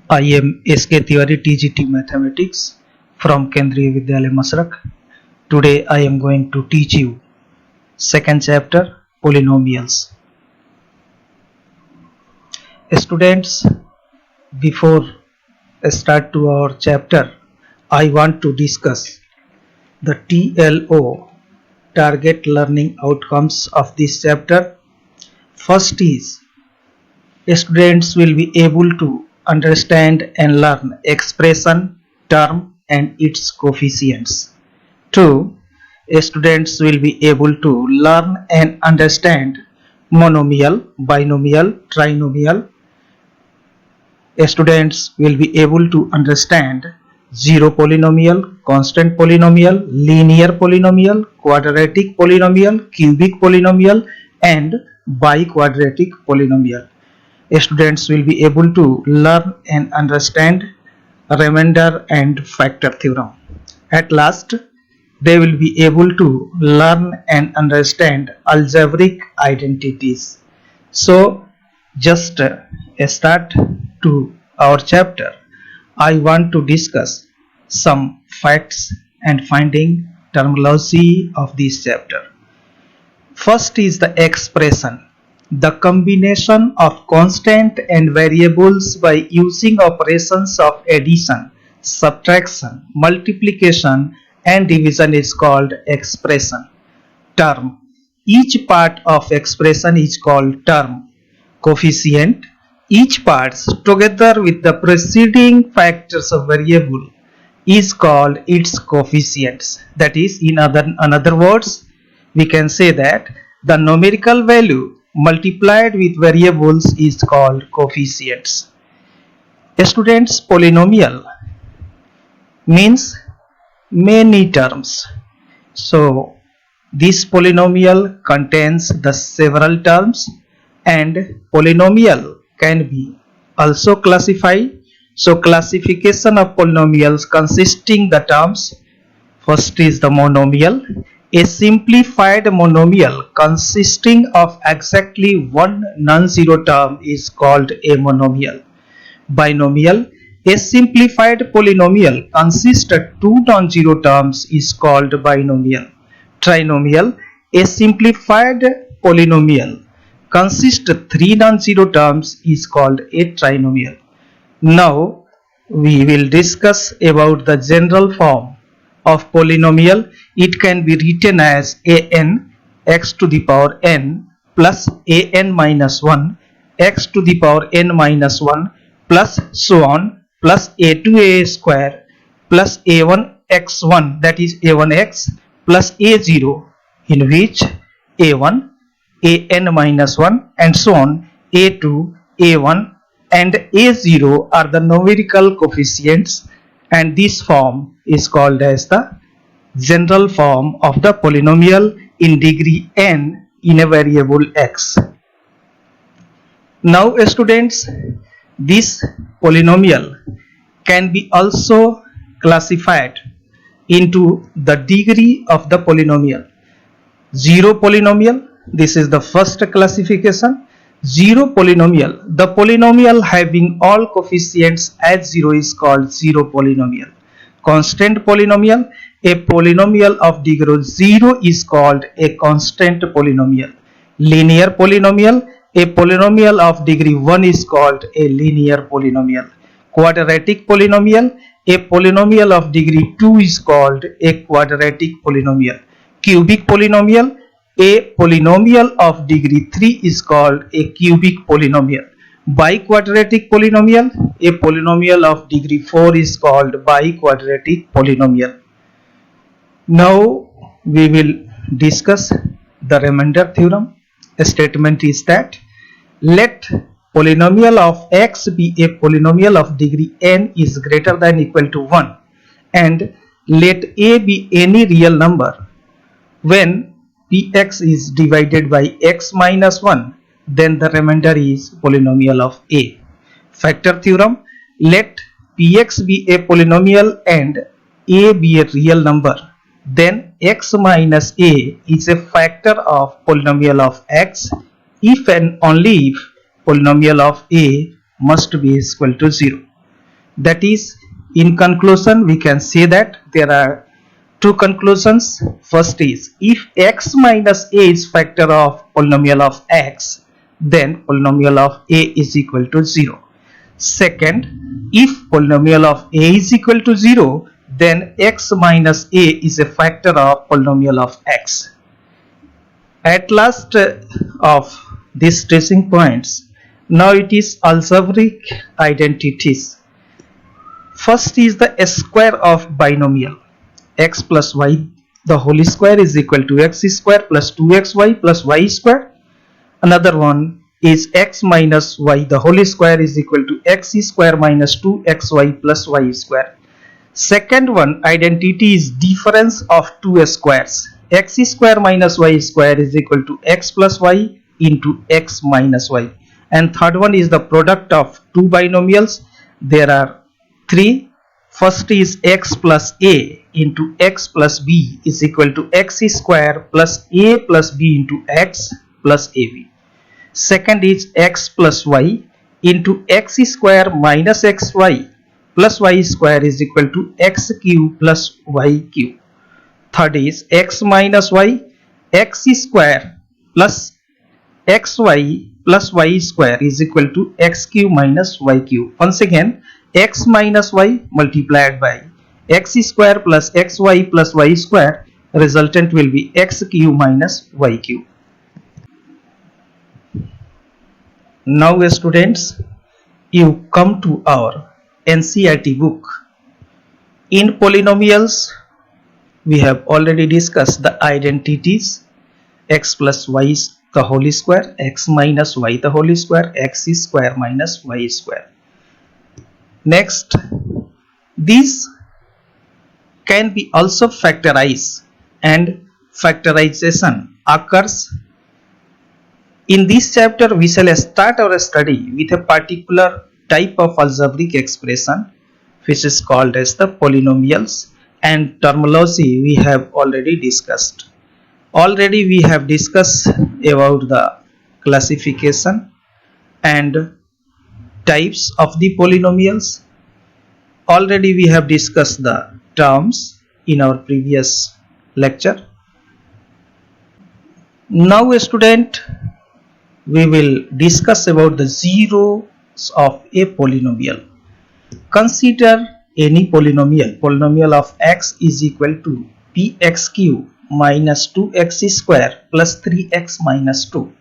I am SK Tiwari, TGT Mathematics from Kendriya Vidyalaya Masrak. Today I am going to teach you second chapter, polynomials. Students, before I start to our chapter, I want to discuss the TLO, target learning outcomes of this chapter. First is, students will be able to understand and learn expression, term and its coefficients. 2. Students will be able to learn and understand monomial, binomial, trinomial. Students will be able to understand zero polynomial, constant polynomial, linear polynomial, quadratic polynomial, cubic polynomial and biquadratic polynomial. Students will be able to learn and understand remainder and factor theorem. At last, they will be able to learn and understand algebraic identities. So, just start to our chapter. I want to discuss some facts and finding terminology of this chapter. First is the expression. The combination of constant and variables by using operations of addition, subtraction, multiplication and division is called expression. Term. Each part of expression is called term. Coefficient. Each parts together with the preceding factors of variable is called its coefficients. That is, in other words, we can say that the numerical value multiplied with variables is called coefficients. Students, polynomial means many terms. So this polynomial contains the several terms and polynomial can be also classified. So classification of polynomials consisting the terms. First is the monomial. A simplified monomial consisting of exactly one non-zero term is called a monomial. Binomial. A simplified polynomial consists of two non-zero terms is called binomial. Trinomial. A simplified polynomial consists of three non-zero terms is called a trinomial. Now we will discuss about the general form of polynomial. It can be written as an x to the power n plus an minus 1 x to the power n minus 1 plus so on plus a2a square plus a1 x1, that is a1x plus a0, in which a1 an minus 1 and so on a2 a1 and a0 are the numerical coefficients, and this form is called as the general form of the polynomial in degree n in a variable x. Now students, this polynomial can be also classified into the degree of the polynomial. Zero polynomial, this is the first classification. Zero polynomial, the polynomial having all coefficients as zero is called zero polynomial. Constant polynomial, a polynomial of degree 0 is called a constant polynomial. Linear polynomial, a polynomial of degree 1 is called a linear polynomial. Quadratic polynomial, a polynomial of degree 2 is called a quadratic polynomial. Cubic polynomial, a polynomial of degree 3 is called a cubic polynomial. Biquadratic polynomial, a polynomial of degree 4 is called biquadratic polynomial. Now we will discuss the remainder theorem. A statement is that let polynomial of x be a polynomial of degree n is greater than or equal to 1, and let a be any real number. When px is divided by x minus 1, then the remainder is polynomial of a. Factor theorem. Let px be a polynomial and a be a real number, then x minus a is a factor of polynomial of x if and only if polynomial of a must be equal to 0. That is, in conclusion, we can say that there are two conclusions. First is, if x minus a is factor of polynomial of x, then polynomial of a is equal to 0. Second, if polynomial of a is equal to 0, then x minus a is a factor of polynomial of x. At last of these tracing points, now it is algebraic identities. First is the square of binomial. X plus y the whole square is equal to x square plus 2xy plus y square. Another one is x minus y the whole square is equal to x square minus 2xy plus y square. Second one, identity is difference of two squares. X square minus y square is equal to x plus y into x minus y. And third one is the product of two binomials. There are three. First is x plus a into x plus b is equal to x square plus a plus b into x plus ab. Second is x plus y into x square minus xy plus y square is equal to x cube plus y cube. Third is x minus y, x square plus xy plus y square is equal to x cube minus y cube. Once again, x minus y multiplied by x square plus xy plus y square, resultant will be x cube minus y cube. Now students, you come to our NCERT book. In polynomials, we have already discussed the identities x plus y the whole square, x minus y the whole square, x square minus y square. Next, these can be also factorized, and factorization occurs. In this chapter, we shall start our study with a particular type of algebraic expression which is called as the polynomials, and terminology we have already discussed. Already we have discussed about the classification and types of the polynomials. Already we have discussed the terms in our previous lecture. Now student, we will discuss about the zeros of a polynomial. Consider any polynomial of x is equal to px cube minus 2x square plus 3x minus 2.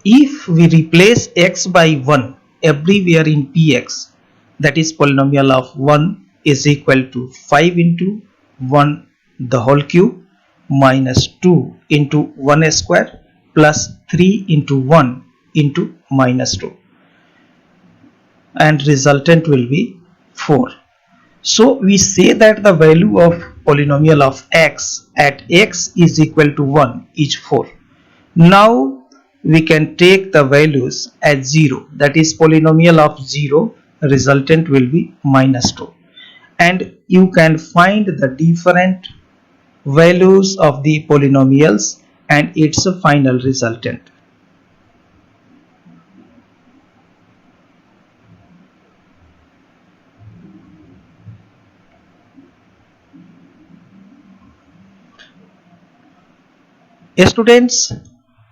If we replace x by 1 everywhere in px, that is polynomial of 1 is equal to 5 into 1 the whole cube minus 2 into 1 square plus 3 into 1 into minus 2, and resultant will be 4. So we say that the value of polynomial of x at x is equal to 1 is 4. Now we can take the values as 0, that is polynomial of 0, resultant will be minus 2, and you can find the different values of the polynomials and its final resultant. Students,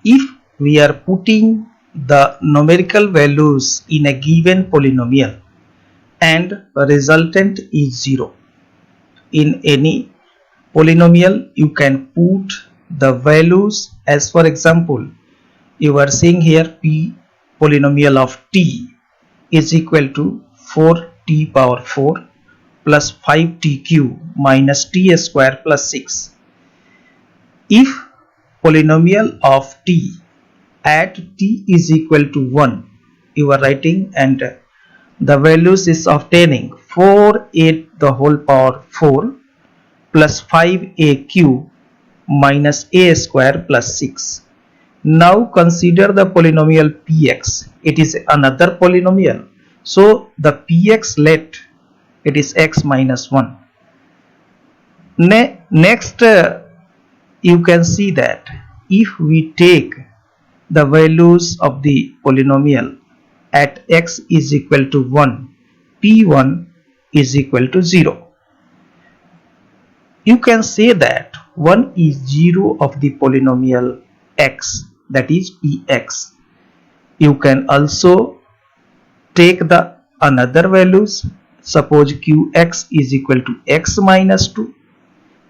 if we are putting the numerical values in a given polynomial and the resultant is 0, in any polynomial you can put the values as, for example, you are seeing here p polynomial of t is equal to 4t power 4 plus 5t cube minus t square plus 6. If polynomial of t at t is equal to 1, you are writing, and the values is obtaining 4a the whole power 4 plus 5a cube minus a square plus 6. Now consider the polynomial px. It is another polynomial, so the px let it is x minus 1. Next, you can see that if we take the values of the polynomial at x is equal to 1, P1 is equal to 0. You can say that 1 is 0 of the polynomial x, that is Px. You can also take the another values. Suppose Qx is equal to x minus 2.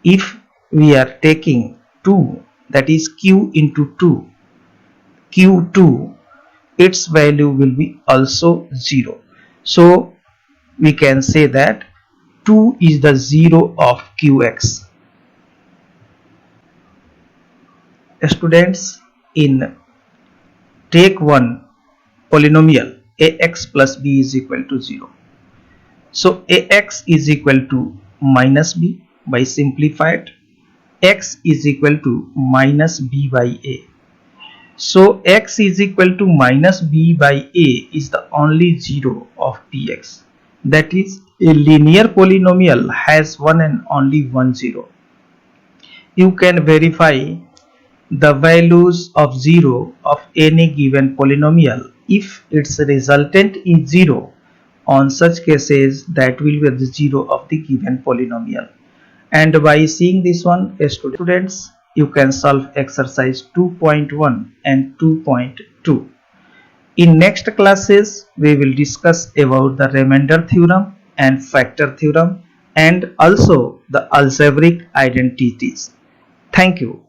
If we are taking 2, that is Q into 2, Q2, its value will be also 0. So we can say that 2 is the 0 of Qx. Students, in take one polynomial ax plus b is equal to 0. So ax is equal to minus b. By simplified, x is equal to minus b by a. So x is equal to minus b by a is the only 0 of Px. That is, a linear polynomial has one and only one 0. You can verify the values of 0 of any given polynomial if its resultant is 0. On such cases, that will be the 0 of the given polynomial. And by seeing this one, students, you can solve exercise 2.1 and 2.2. In next classes, we will discuss about the remainder theorem and factor theorem and also the algebraic identities. Thank you.